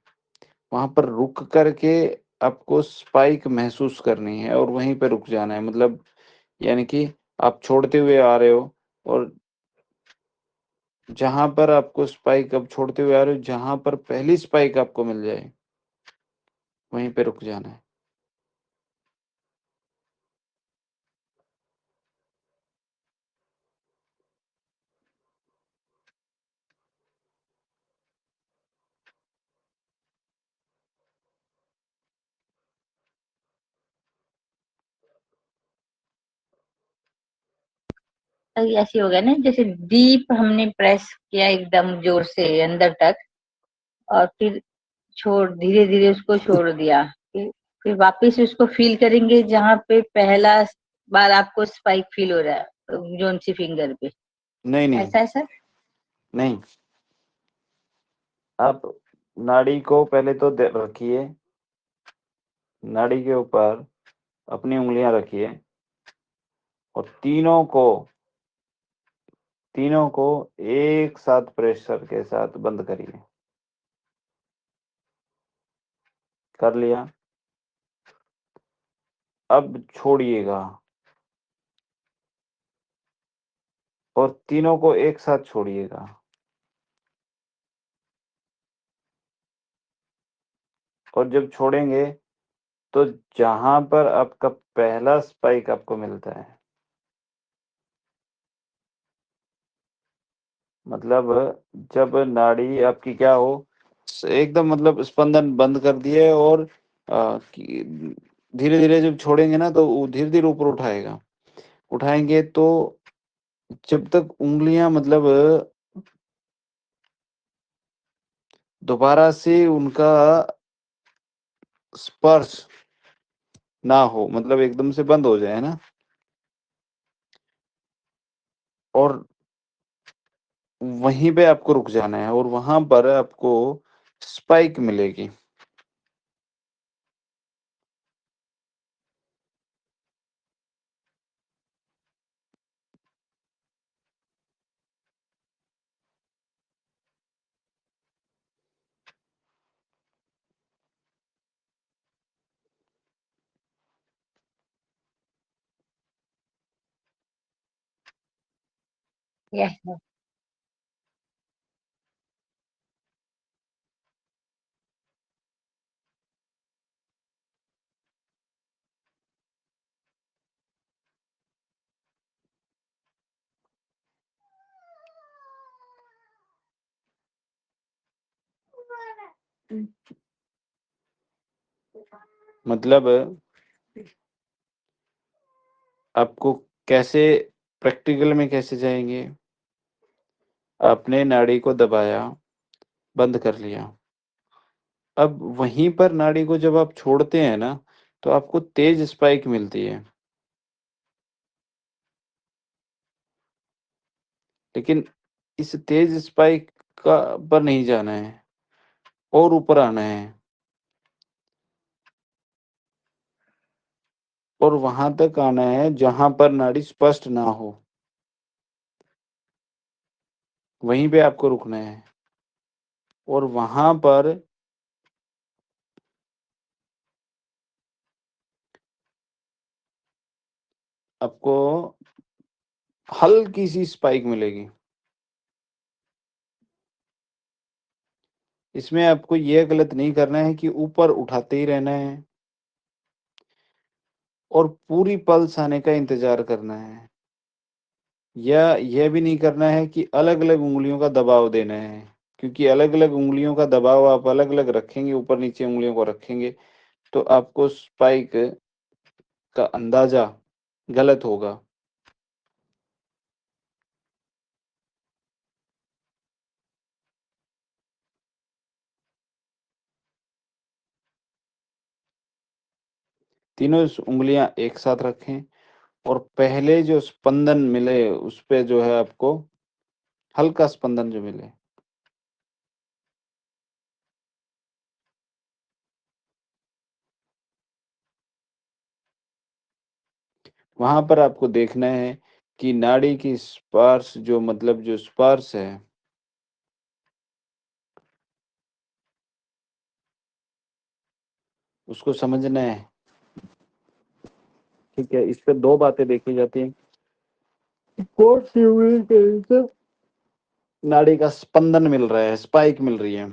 वहां पर रुक करके आपको स्पाइक महसूस करनी है और वहीं पे रुक जाना है। मतलब यानी कि आप छोड़ते हुए आ रहे हो और जहां पर आपको स्पाइक अब छोड़ते हुए आ रहे हो, जहां पर पहली स्पाइक आपको मिल जाए वहीं पे रुक जाना है। सर ये ऐसे हो गया ना, जैसे डीप हमने प्रेस किया एकदम जोर से अंदर तक, और फिर छोड़ धीरे धीरे उसको छोड़ दिया। फिर वापस उसको फील करेंगे जहाँ पे पहला बार आपको स्पाइक फील हो रहा है, जोन सी फिंगर पे। नहीं नहीं ऐसा है सर? नहीं, आप नाड़ी को पहले तो रखिए, नाड़ी के ऊपर अपनी उंगलियां रखिए और तीनों को तीनों को एक साथ प्रेशर के साथ बंद करिए। कर लिया? अब छोड़िएगा और तीनों को एक साथ छोड़िएगा। और जब छोड़ेंगे तो जहां पर आपका पहला स्पाइक आपको मिलता है, मतलब जब नाड़ी आपकी क्या हो, एकदम मतलब स्पंदन बंद कर दिए और धीरे धीरे जब छोड़ेंगे ना तो धीरे धीरे ऊपर उठाएगा। उठाएंगे तो जब तक उंगलियां मतलब दोबारा से उनका स्पर्श ना हो, मतलब एकदम से बंद हो जाए ना, और वहीं पे आपको रुक जाना है और वहां पर आपको स्पाइक मिलेगी। Yeah. मतलब आपको कैसे प्रैक्टिकल में कैसे जाएंगे? आपने नाड़ी को दबाया, बंद कर लिया। अब वहीं पर नाड़ी को जब आप छोड़ते हैं ना, तो आपको तेज स्पाइक मिलती है। लेकिन इस तेज स्पाइक का पर नहीं जाना है और ऊपर आना है और वहां तक आना है जहां पर नाड़ी स्पष्ट ना हो, वहीं पे आपको रुकना है और वहां पर आपको हल्की सी स्पाइक मिलेगी। इसमें आपको यह गलत नहीं करना है कि ऊपर उठाते ही रहना है और पूरी पल्स आने का इंतजार करना है, या यह भी नहीं करना है कि अलग-अलग उँगलियों का दबाव देना है, क्योंकि अलग-अलग उँगलियों का दबाव आप अलग-अलग रखेंगे, ऊपर-नीचे उँगलियों को रखेंगे, तो आपको स्पाइक का अंदाज़ा गलत होगा। तीनों उँगलियां एक साथ रखें और पहले जो स्पंदन मिले, उस पे जो है आपको हल्का स्पंदन जो मिले, वहाँ पर आपको देखना है कि नाड़ी की स्पर्श जो मतलब जो स्पर्श है, उसको समझना है। ठीक है? इस पे 2 बातें देखी जाती हैं। कौन-सी उँगली के नीचे नाड़ी का स्पंदन मिल रहा है, स्पाइक मिल रही है।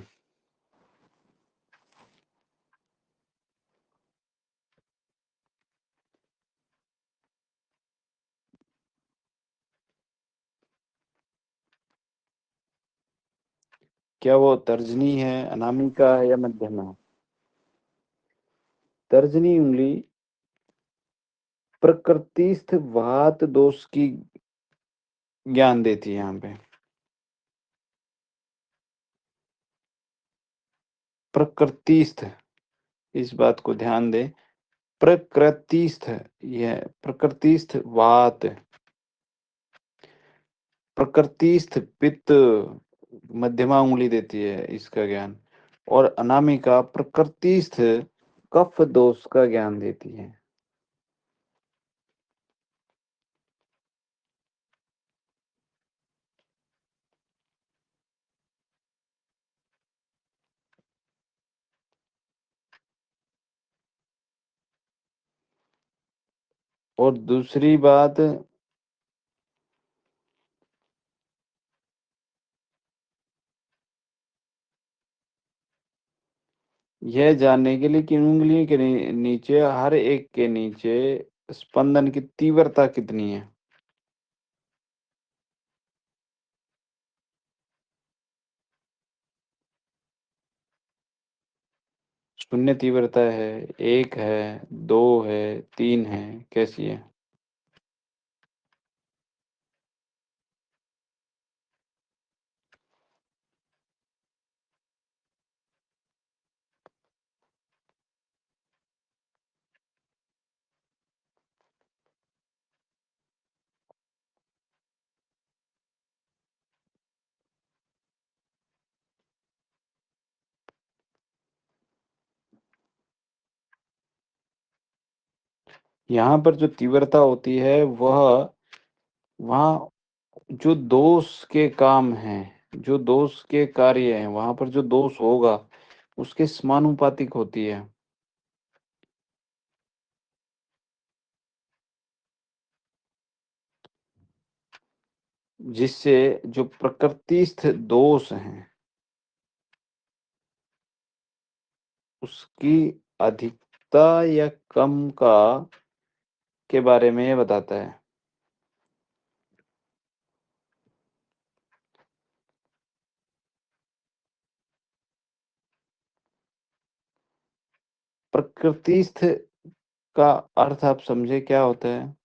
क्या वो तर्जनी है, अनामिका है या मध्यमा? तर्जनी उँगली प्रकृतिस्थ वात दोष की ज्ञान देती है यहाँ पे। प्रकृतिस्थ, इस बात को ध्यान दें। प्रकृतिस्थ, यह प्रकृतिस्थ वात, प्रकृतिस्थ पित्त मध्यमा उँगली देती है इसका ज्ञान, और अनामिका प्रकृतिस्थ कफ दोष का ज्ञान देती है। और दूसरी बात यह जानने के लिए कि उंगली के नीचे हर एक के नीचे स्पंदन की तीव्रता कितनी है। शून्य तीव्रता है, एक है, दो है, तीन है, कैसी है? यहाँ पर जो तीव्रता होती है वह वहाँ जो दोष के काम हैं, जो दोष के कार्य हैं, वहाँ पर जो दोष होगा उसके समानुपातिक होती है। जिससे जो प्रकृतिस्थ दोष हैं उसकी अधिकता या कम का के बारे में ये बताता है। प्रकृतिस्थ का अर्थ आप समझे क्या होता है?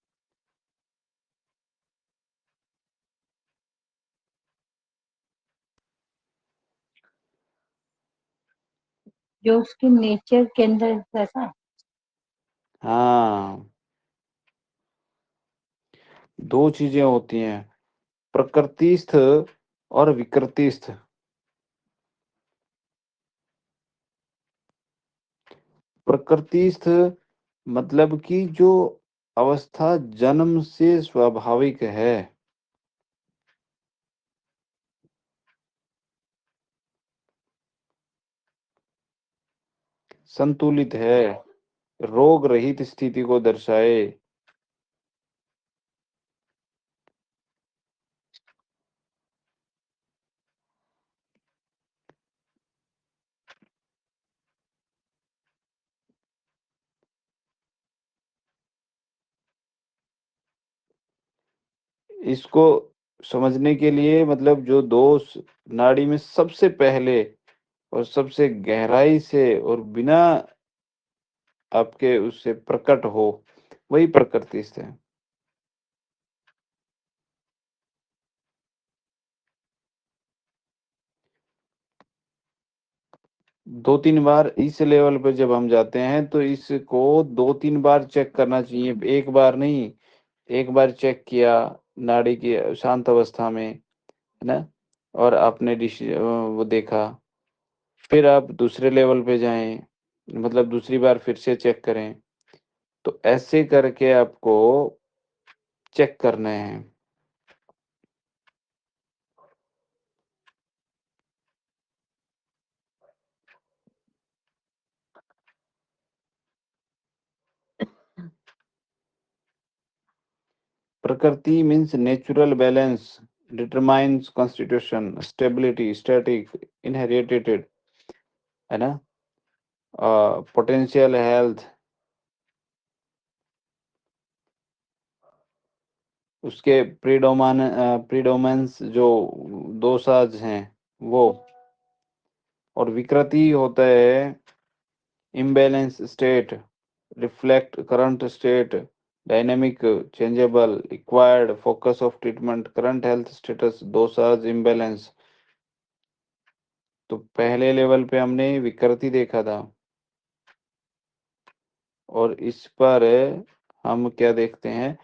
जो उसके नेचर के अंदर वैसा। हाँ, दो चीजें होती हैं, प्रकृतिस्थ और विकृतिस्थ। प्रकृतिस्थ मतलब कि जो अवस्था जन्म से स्वाभाविक है। संतुलित है, रोग रहित स्थिति को दर्शाए। इसको समझने के लिए मतलब जो दोष नाड़ी में सबसे पहले और सबसे गहराई से और बिना आपके उससे प्रकट हो, वही प्रकृतिस्थ है। 2-3 बार इस लेवल पे जब हम जाते हैं तो इसको 2-3 बार चेक करना चाहिए, एक बार नहीं। एक बार चेक किया नाड़ी की शांत अवस्था में, है ना? और आपने वो देखा, फिर आप दूसरे लेवल पे जाएँ, मतलब दूसरी बार फिर से चेक करें। तो ऐसे करके आपको चेक करने हैं। प्रकृति means natural balance, determines constitution, stability, static, inherited, है ना? पोटेंशियल हेल्थ, उसके प्रीडोमेंस जो दोसाज हैं वो, और विकृति होता है imbalance state, reflect current state, dynamic, changeable, required focus of treatment, current health status, दोसाज, इम्बैलेंस। तो पहले लेवल पे हमने विकृति देखा था और इस पर हम क्या देखते हैं?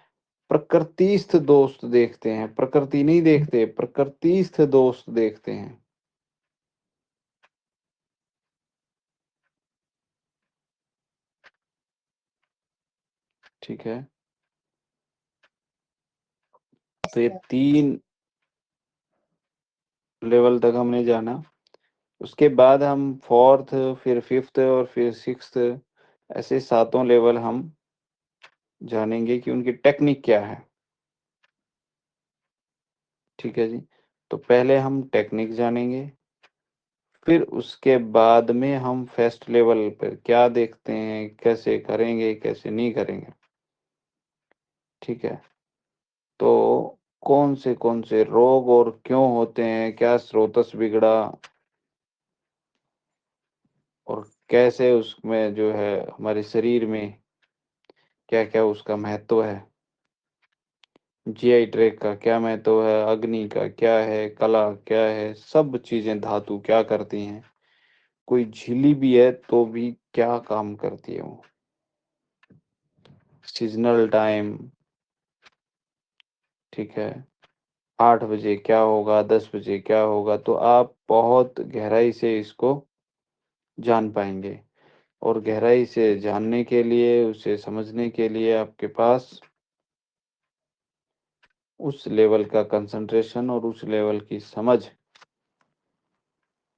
प्रकृतिस्थ दोष देखते हैं, प्रकृति नहीं देखते, प्रकृतिस्थ दोष देखते हैं। ठीक है, तो ये 3 लेवल तक हमने जाना। उसके बाद हम 4th, फिर 5th और फिर 6th, ऐसे 7 लेवल हम जानेंगे कि उनकी टेक्निक क्या है। ठीक है जी। तो पहले हम टेक्निक जानेंगे, फिर उसके बाद में हम फर्स्ट लेवल पर क्या देखते हैं, कैसे करेंगे, कैसे नहीं करेंगे। ठीक है। तो कौन से रोग और क्यों होते हैं, क्या स्रोतस बिगड़ा और कैसे उसमें जो है हमारे शरीर में क्या-क्या उसका महत्व है। जीआई ट्रैक का क्या महत्व है, अग्नि का क्या है, कला क्या है, सब चीज़ें धातु क्या करती हैं। कोई झिल्ली भी है तो भी क्या काम करती है वो। सीज़नल टाइम, ठीक है। 8 बजे क्या होगा, 10 बजे क्या होगा, तो आप बहुत गहराई से इसको जान पाएँगे। और गहराई से जानने के लिए, उसे समझने के लिए आपके पास उस लेवल का कंसंट्रेशन और उस लेवल की समझ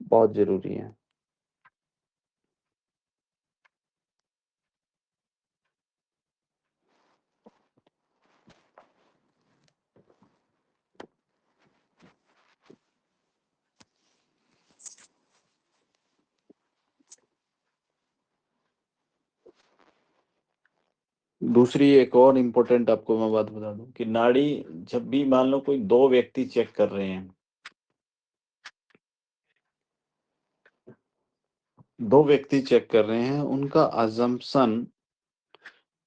बहुत ज़रूरी है। दूसरी एक और इम्पोर्टेंट आपको मैं बात बता दूँ कि नाड़ी जब भी मान लो कोई 2 व्यक्ति चेक कर रहे हैं, 2 व्यक्ति चेक कर रहे हैं, उनका असम्पशन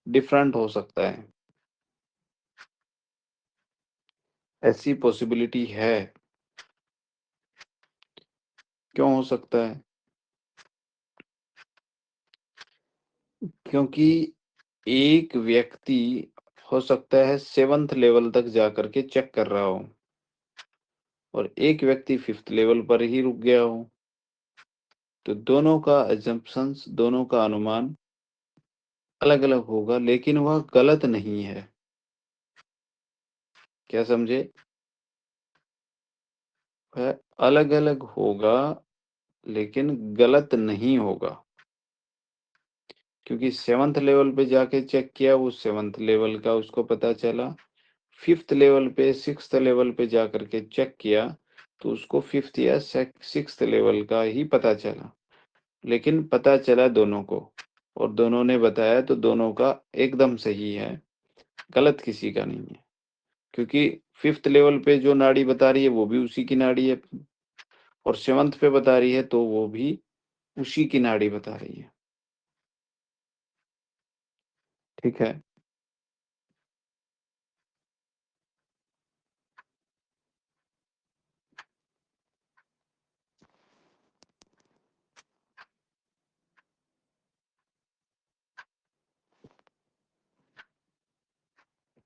डिफरेंट हो सकता है। ऐसी पॉसिबिलिटी है। क्यों हो सकता है? क्योंकि एक व्यक्ति हो सकता है 7th लेवल तक जाकर के चेक कर रहा हो और एक व्यक्ति 5th लेवल पर ही रुक गया हो। तो दोनों का असम्पशन्स, दोनों का अनुमान अलग-अलग होगा, लेकिन वह गलत नहीं है। क्या समझे? वह अलग-अलग होगा, लेकिन गलत नहीं होगा। क्योंकि 7th लेवल पे जाके चेक किया, वो 7th लेवल का उसको पता चला। 5th लेवल पे, 6th लेवल पे जाकर के चेक किया, तो उसको 5th या 6th लेवल का ही पता चला। लेकिन पता चला दोनों को और दोनों ने बताया तो दोनों का एकदम सही है, गलत किसी का नहीं है। क्योंकि 5th लेवल पे जो नाड़ी बता रही है वो भी उसी की नाड़ी है और 7th पे बता रही है तो वो भी उसी की नाड़ी बता रही है। ठीक है?